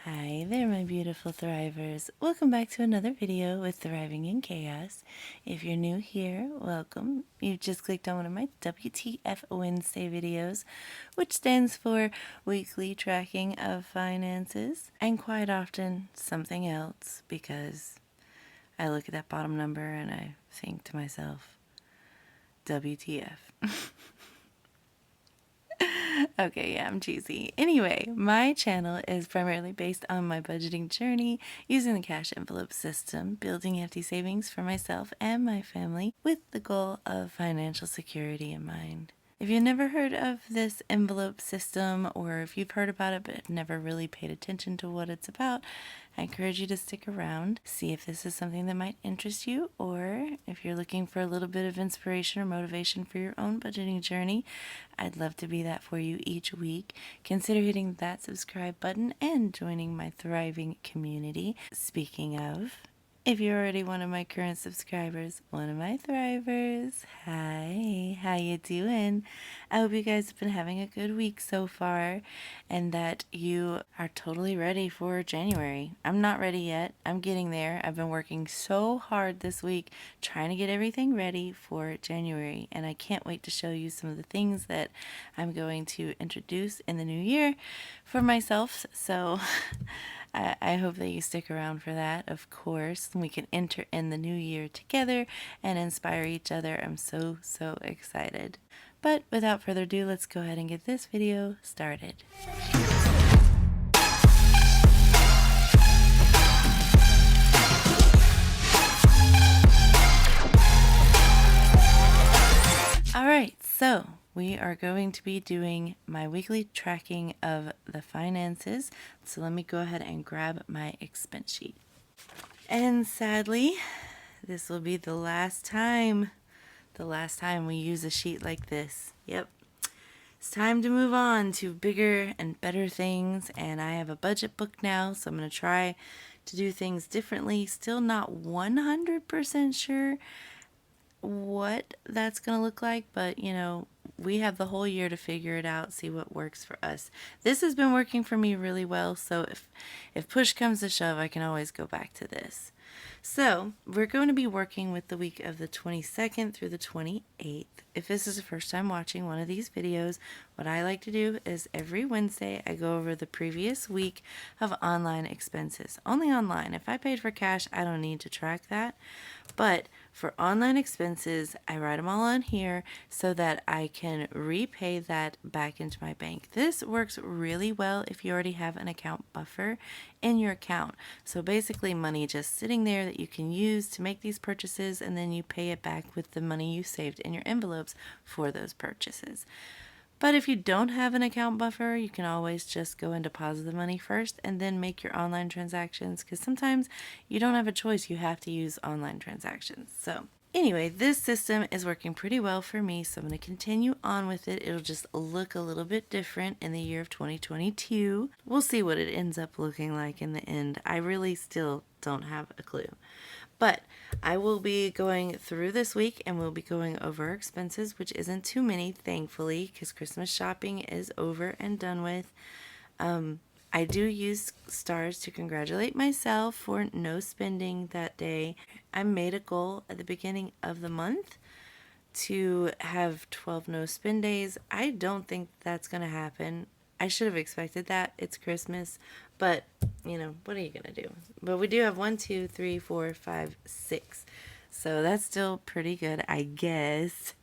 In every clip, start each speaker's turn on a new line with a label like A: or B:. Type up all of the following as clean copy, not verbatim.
A: Hi there, my beautiful thrivers. Welcome back to another video with Thriving in Chaos. If you're new here, welcome. You've just clicked on one of my WTF Wednesday videos, which stands for Weekly Tracking of Finances, and quite often something else, because I look at that bottom number and I think to myself, WTF. Okay, yeah, I'm cheesy. Anyway, my channel is primarily based on my budgeting journey using the cash envelope system, building hefty savings for myself and my family with the goal of financial security in mind. If you've never heard of this envelope system, or if you've heard about it but never really paid attention to what it's about, I encourage you to stick around, see if this is something that might interest you, or if you're looking for a little bit of inspiration or motivation for your own budgeting journey, I'd love to be that for you each week. Consider hitting that subscribe button and joining my thriving community. Speaking of, if you're already one of my current subscribers, one of my thrivers, hi, how you doing? I hope you guys have been having a good week so far and that you are totally ready for January. I'm not ready yet. I'm getting there. I've been working so hard this week trying to get everything ready for January, and I can't wait to show you some of the things that I'm going to introduce in the new year for myself. So I hope that you stick around for that, of course. We can enter in the new year together and inspire each other. I'm so excited. But without further ado, let's go ahead and get this video started. Alright, so we are going to be doing my weekly tracking of the finances. So let me go ahead and grab my expense sheet. And sadly, this will be the last time we use a sheet like this. Yep. It's time to move on to bigger and better things, and I have a budget book now, so I'm going to try to do things differently. Still not 100% sure what that's going to look like, but we have the whole year to figure it out, see what works for us. This has been working for me really well, so if push comes to shove, I can always go back to this. So we're going to be working with the week of the 22nd through the 28th. If this is the first time watching one of these videos, what I like to do is every Wednesday I go over the previous week of online expenses. Only online. If I paid for cash, I don't need to track that. But for online expenses, I write them all on here so that I can repay that back into my bank. This works really well if you already have an account buffer in your account. So basically money just sitting there that you can use to make these purchases, and then you pay it back with the money you saved in your envelopes for those purchases. But if you don't have an account buffer, you can always just go and deposit the money first and then make your online transactions, because sometimes you don't have a choice. You have to use online transactions. So anyway, this system is working pretty well for me, so I'm going to continue on with it. It'll just look a little bit different in the year of 2022. We'll see what it ends up looking like in the end. I really still don't have a clue. But I will be going through this week and we'll be going over expenses, which isn't too many, thankfully, because Christmas shopping is over and done with. I do use stars to congratulate myself for no spending that day. I made a goal at the beginning of the month to have 12 no spend days. I don't think that's going to happen. I should have expected that. It's Christmas, but what are you going to do? But we do have 1, 2, 3, 4, 5, 6. So that's still pretty good, I guess.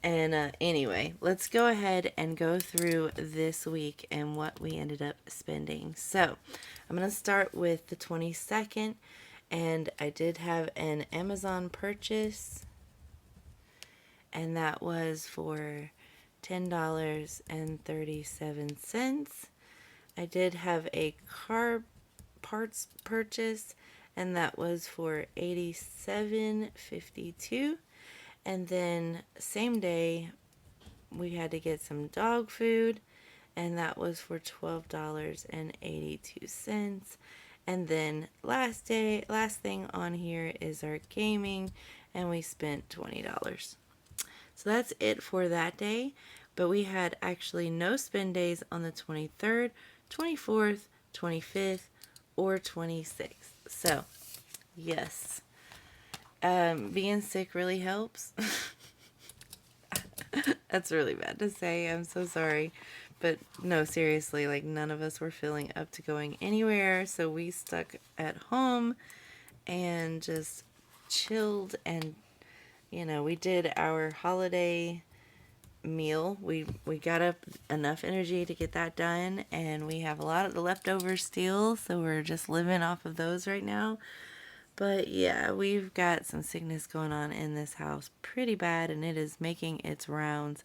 A: And anyway, let's go ahead and go through this week and what we ended up spending. So I'm going to start with the 22nd, and I did have an Amazon purchase, and that was for $10.37. I did have a car parts purchase, and that was for $87.52. And then same day we had to get some dog food, and that was for $12.82. And then last thing on here is our gaming, and we spent $20. So that's it for that day. But we had actually no spend days on the 23rd, 24th, 25th, or 26th. So, yes, being sick really helps. That's really bad to say. I'm so sorry. But no, seriously, like none of us were feeling up to going anywhere. So we stuck at home and just chilled. And, we did our holiday meal. We got up enough energy to get that done. And we have a lot of the leftovers still. So we're just living off of those right now. But yeah, we've got some sickness going on in this house pretty bad, and it is making its rounds.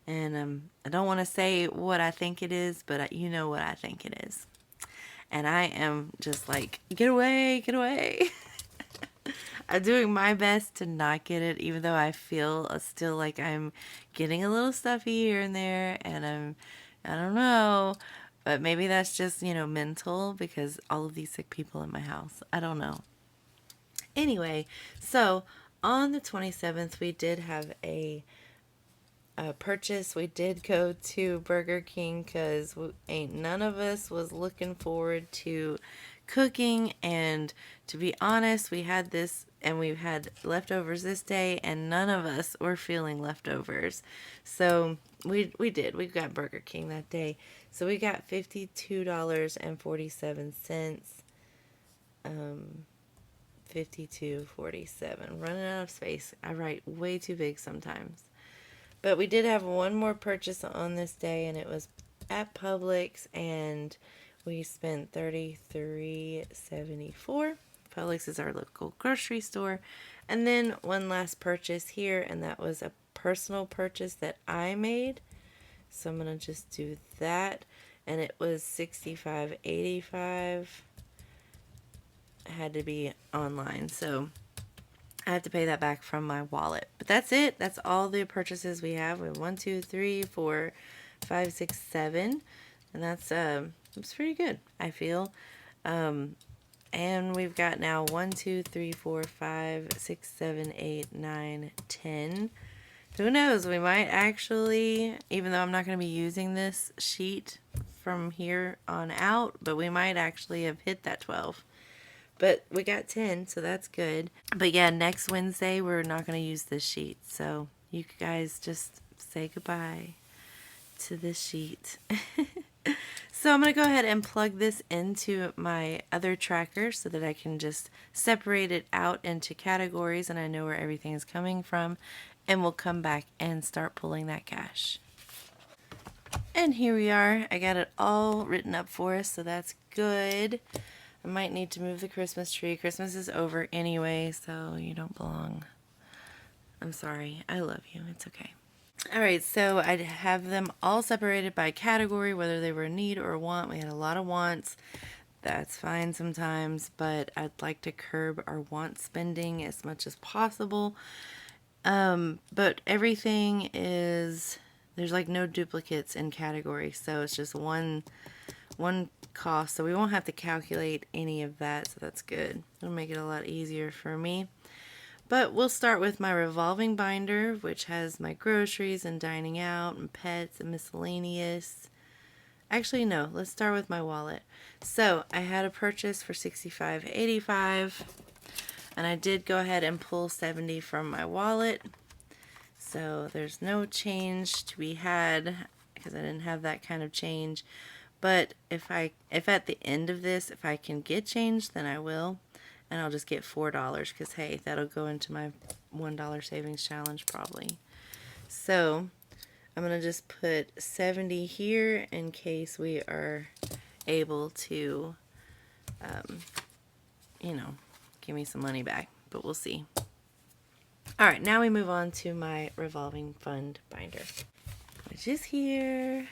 A: And I don't want to say what I think it is, but you know what I think it is. And I am just like, get away, get away. I'm doing my best to not get it, even though I feel still like I'm getting a little stuffy here and there, and I don't know, but maybe that's just, mental because all of these sick people in my house. I don't know. Anyway, so on the 27th, we did have a purchase. We did go to Burger King because ain't none of us was looking forward to cooking. And to be honest, we had this and we had leftovers this day, and none of us were feeling leftovers. So we got Burger King that day. So we got $52.47. 52.47. Running out of space. I write way too big sometimes. But we did have one more purchase on this day, and it was at Publix, and we spent $33.74. Publix is our local grocery store. And then one last purchase here, and that was a personal purchase that I made. So I'm going to just do that. And it was $65.85. Had to be online, so I have to pay that back from my wallet. But that's it. That's all the purchases we have. We have 1, 2, 3, 4, 5, 6, 7, and that's pretty good, I feel. And we've got now 1, 2, 3, 4, 5, 6, 7, 8, 9, 10. Who knows? We might actually, even though I'm not going to be using this sheet from here on out, but we might actually have hit that 12. But we got 10, so that's good. But yeah, next Wednesday, we're not going to use this sheet. So you guys just say goodbye to this sheet. So I'm going to go ahead and plug this into my other tracker so that I can just separate it out into categories and I know where everything is coming from. And we'll come back and start pulling that cash. And here we are. I got it all written up for us, so that's good. I might need to move the Christmas tree. Christmas is over anyway, so you don't belong. I'm sorry. I love you. It's okay. Alright, so I have them all separated by category, whether they were need or want. We had a lot of wants. That's fine sometimes, but I'd like to curb our want spending as much as possible. But everything is, there's like no duplicates in category, so it's just one cost, so we won't have to calculate any of that, so that's good. It'll make it a lot easier for me. But we'll start with my revolving binder, which has my groceries and dining out and pets and miscellaneous. Actually, no, let's start with my wallet. So I had a purchase for $65.85, and I did go ahead and pull $70 from my wallet. So there's no change to be had because I didn't have that kind of change. But if at the end of this, if I can get change, then I will. And I'll just get $4 because, hey, that'll go into my $1 savings challenge probably. So I'm going to just put 70 here in case we are able to, give me some money back. But we'll see. All right, now we move on to my revolving fund binder, which is here.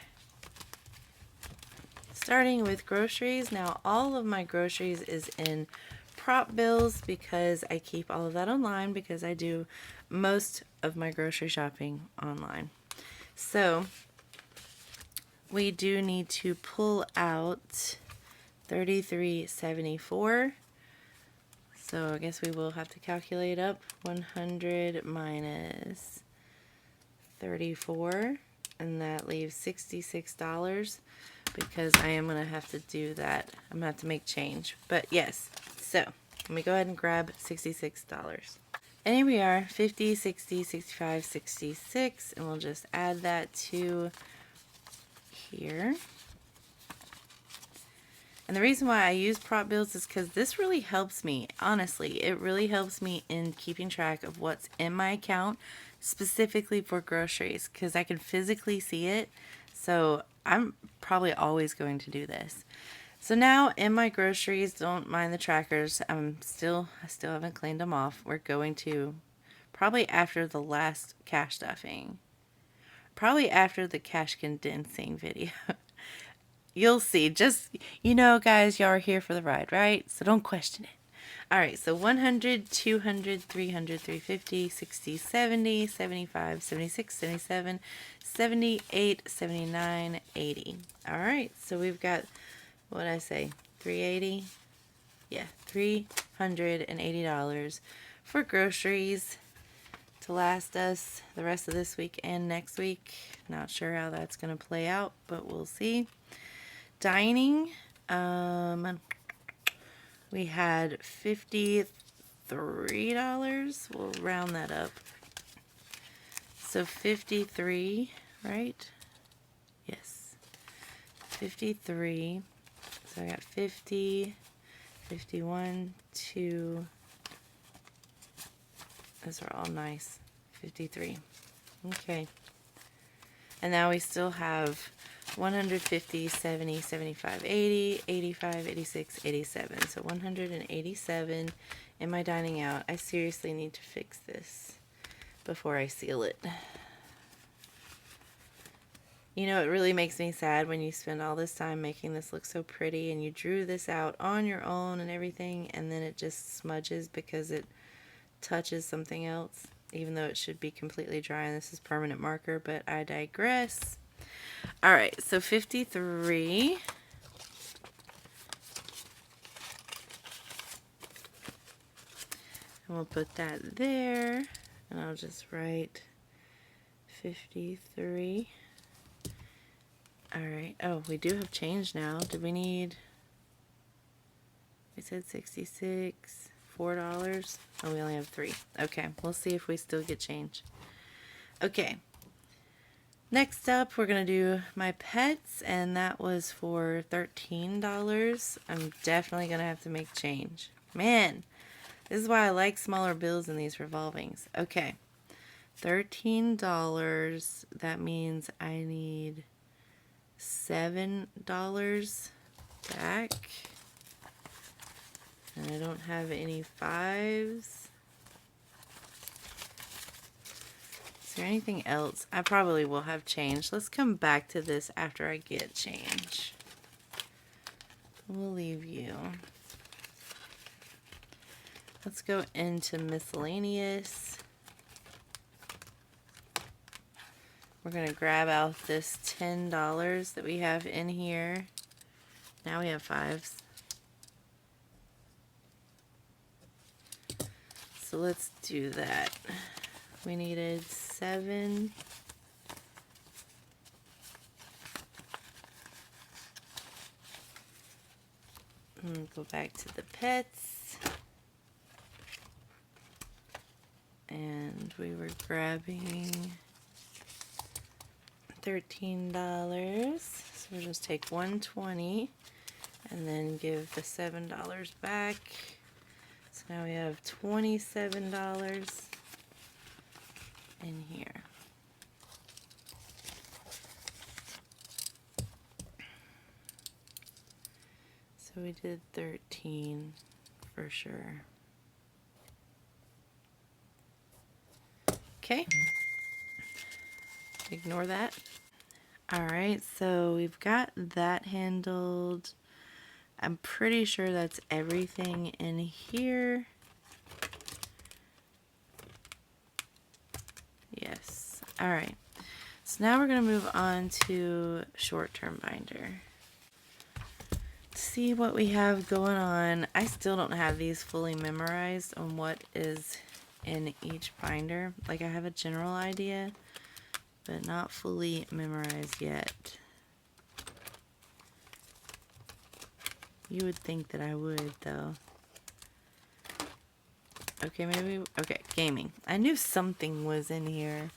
A: Starting with groceries. Now all of my groceries is in prop bills because I keep all of that online because I do most of my grocery shopping online. So we do need to pull out $33.74. So I guess we will have to calculate up 100 minus 34, and that leaves $66. because I am going to have to do that. I'm going to have to make change. But yes, so let me go ahead and grab $66. And here we are, 50, 60, 65, 66, and we'll just add that to here. And the reason why I use prop bills is because this really helps me. Honestly, it really helps me in keeping track of what's in my account, specifically for groceries, because I can physically see it. So I'm probably always going to do this. So now in my groceries, don't mind the trackers. I still haven't cleaned them off. We're going to probably after the last cash stuffing. Probably after the cash condensing video. You'll see. Just, guys, y'all are here for the ride, right? So don't question it. All right, so 100, 200, 300, 350, 60, 70, 75, 76, 77, 78, 79, 80. All right, so we've got, what did I say, 380? Yeah, $380 for groceries to last us the rest of this week and next week. Not sure how that's going to play out, but we'll see. Dining, we had $53. We'll round that up. So 53, right? Yes. 53. So I got 50, 51, 2. Those are all nice. 53. Okay. And now we still have 150, 70, 75, 80, 85, 86, 87. So 187 in my dining out. I seriously need to fix this before I seal it. It really makes me sad when you spend all this time making this look so pretty and you drew this out on your own and everything, and then it just smudges because it touches something else, even though it should be completely dry and this is permanent marker, but I digress. All right, so 53. And we'll put that there, and I'll just write 53. All right. Oh, we do have change now. Do we need, we said 66, $4. Oh, we only have 3. Okay, we'll see if we still get change. Okay. Next up, we're going to do my pets, and that was for $13. I'm definitely going to have to make change. Man, this is why I like smaller bills in these revolvings. Okay, $13. That means I need $7 back. And I don't have any 5s. Is there anything else? I probably will have change. Let's come back to this after I get change. We'll leave you. Let's go into miscellaneous. We're going to grab out this $10 that we have in here. Now we have 5s. So let's do that. We needed 7. Go back to the pets. And we were grabbing $13. So we'll just take $120 and then give the $7 back. So now we have $27 in here. So we did 13 for sure. Okay. Ignore that. All right, so we've got that handled. I'm pretty sure that's everything in here. Yes. All right. So now we're going to move on to short-term binder. See what we have going on. I still don't have these fully memorized on what is in each binder. Like, I have a general idea, but not fully memorized yet. You would think that I would, though. Okay, maybe... Okay, gaming. I knew something was in here.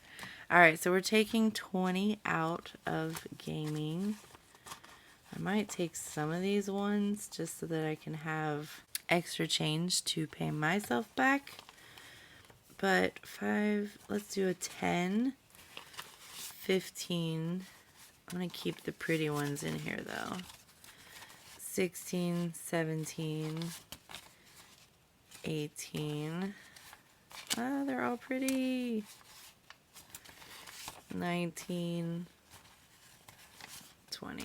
A: Alright, so we're taking 20 out of gaming. I might take some of these ones just so that I can have extra change to pay myself back. But 5... Let's do a 10. 15... I'm going to keep the pretty ones in here, though. 16, 17, 18. Ah, they're all pretty. 19, 20.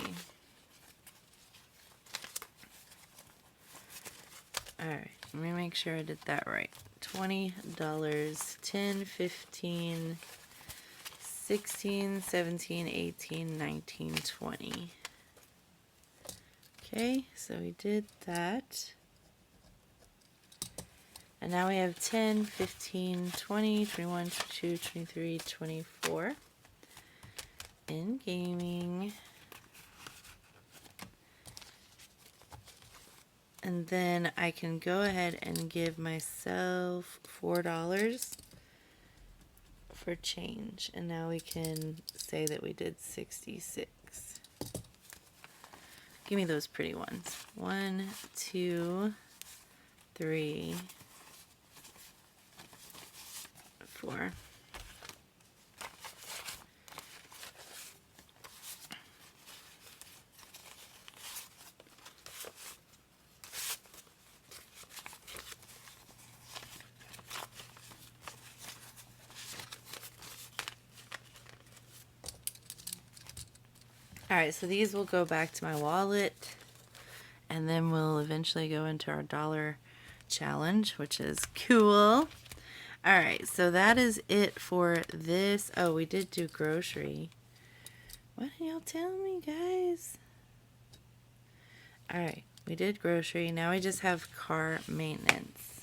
A: Alright, let me make sure I did that right. $20, 10, 15, 16, 17, 18, 19, 20. Okay, so we did that. And now we have 10, 15, 20, 21, 22, 23, 24 in gaming. And then I can go ahead and give myself $4 for change. And now we can say that we did 66. Give me those pretty ones. 1, 2, 3, 4. Alright, so these will go back to my wallet, and then we'll eventually go into our dollar challenge, which is cool. Alright, so that is it for this. Oh, we did do grocery. What are y'all telling me, guys? Alright, we did grocery. Now we just have car maintenance,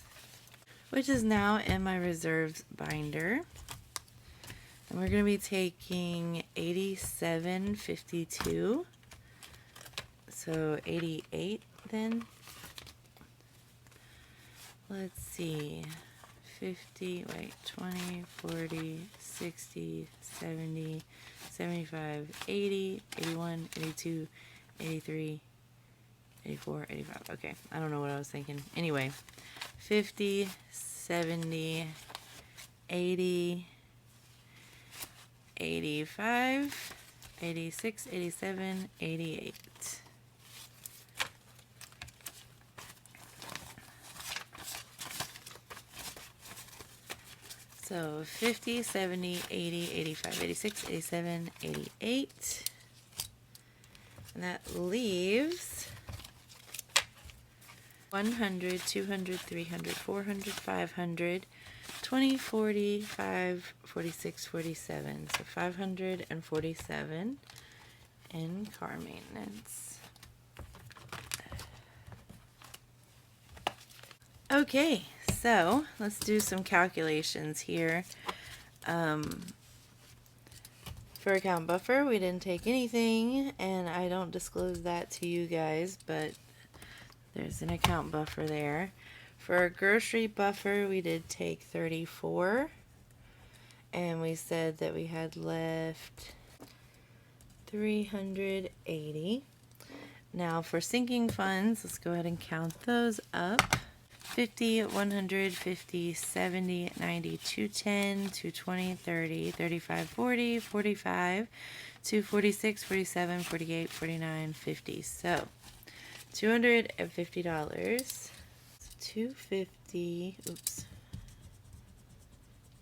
A: which is now in my reserves binder. And we're going to be taking 87.52. So 88 then. Let's see. 50, wait, 20, 40, 60, 70, 75, 80, 81, 82, 83, 84, 85. Okay, I don't know what I was thinking. Anyway, 50, 70, 80, 85, 86, 87, 88. So 50, 70, 80, 85, 86, 87, 88. And that leaves 100, 200, 300, 400, 500, 20, 40, 5, 46, 47. So 547 in car maintenance. Okay, so let's do some calculations here. For account buffer, we didn't take anything, and I don't disclose that to you guys, but there's an account buffer there. For a grocery buffer, we did take 34, and we said that we had left 380. Now for sinking funds, let's go ahead and count those up. 50, 100, 50, 70, 90, 210, 220, 30, 35, 40, 45, 246, 47, 48, 49, 50. So $250. 250, oops,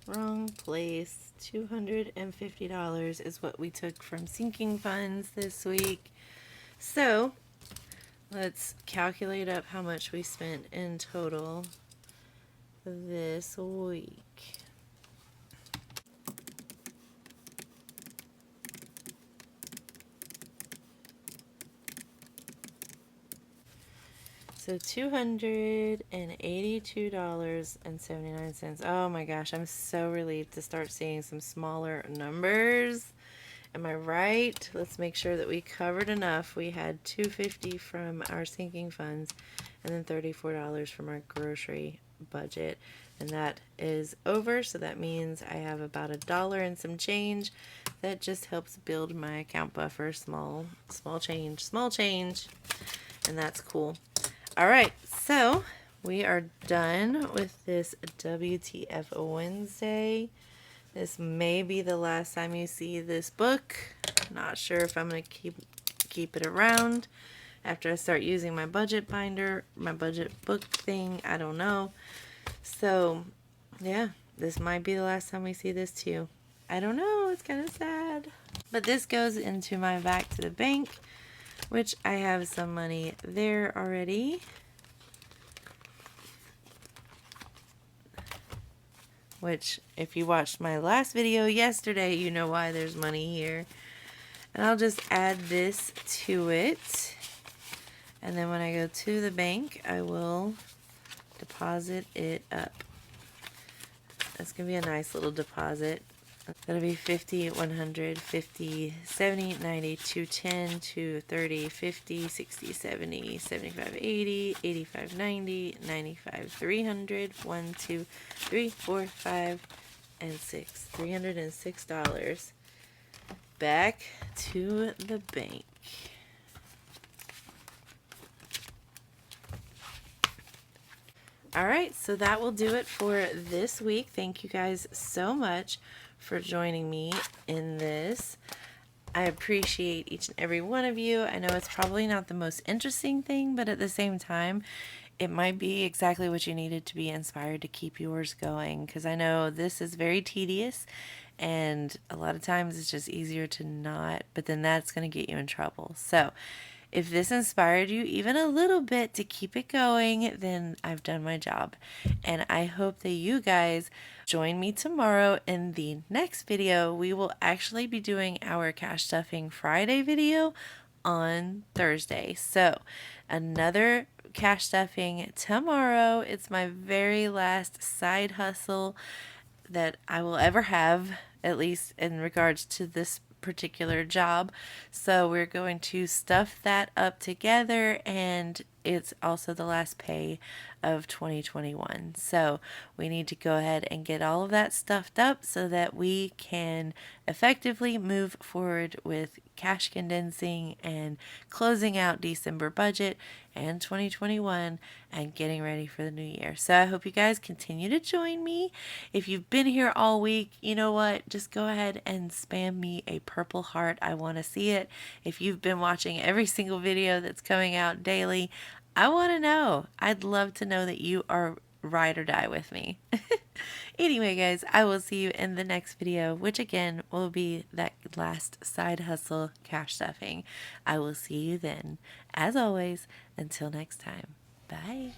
A: wrong place. $250 is what we took from sinking funds this week. So let's calculate up how much we spent in total this week. So $282.79. Oh my gosh, I'm so relieved to start seeing some smaller numbers Am I right? Let's make sure that we covered enough. We had $250 from our sinking funds and then $34 from our grocery budget. And that is over, so that means I have about $1 and some change. That just helps build my account buffer. Small change. And that's cool. All right, so we are done with this WTF Wednesday. This may be the last time you see this book. Not sure if I'm going to keep it around after I start using my budget binder, my budget book thing. I don't know. So, yeah, this might be the last time we see this too. I don't know. It's kind of sad. But this goes into my back to the bank, which I have some money there already. Which, if you watched my last video yesterday, you know why there's money here. And I'll just add this to it. And then when I go to the bank, I will deposit it up. That's going to be a nice little deposit. That'll be 50, 100, 50, 70, 90, 210, 230, 50, 60, 70, 75, 80, 85, 90, 95, 300, 1, 2, 3, 4, 5, and 6. $306 back to the bank. All right, so that will do it for this week. Thank you guys so much for joining me in this. I appreciate each and every one of you. I know it's probably not the most interesting thing, but at the same time, it might be exactly what you needed to be inspired to keep yours going, because I know this is very tedious and a lot of times it's just easier to not, but then that's going to get you in trouble. So if this inspired you even a little bit to keep it going, then I've done my job. And I hope that you guys join me tomorrow in the next video. We will actually be doing our Cash Stuffing Friday video on Thursday. So another cash stuffing tomorrow. It's my very last side hustle that I will ever have, at least in regards to this particular job. So we're going to stuff that up together, and it's also the last pay of 2021. So we need to go ahead and get all of that stuffed up so that we can effectively move forward with cash condensing and closing out December budget and 2021 and getting ready for the new year. So I hope you guys continue to join me. If you've been here all week, you know what? Just go ahead and spam me a purple heart. I want to see it. If you've been watching every single video that's coming out daily, I want to know. I'd love to know that you are ride or die with me. Anyway, guys, I will see you in the next video, which again will be that last side hustle cash stuffing. I will see you then. As always, until next time, bye.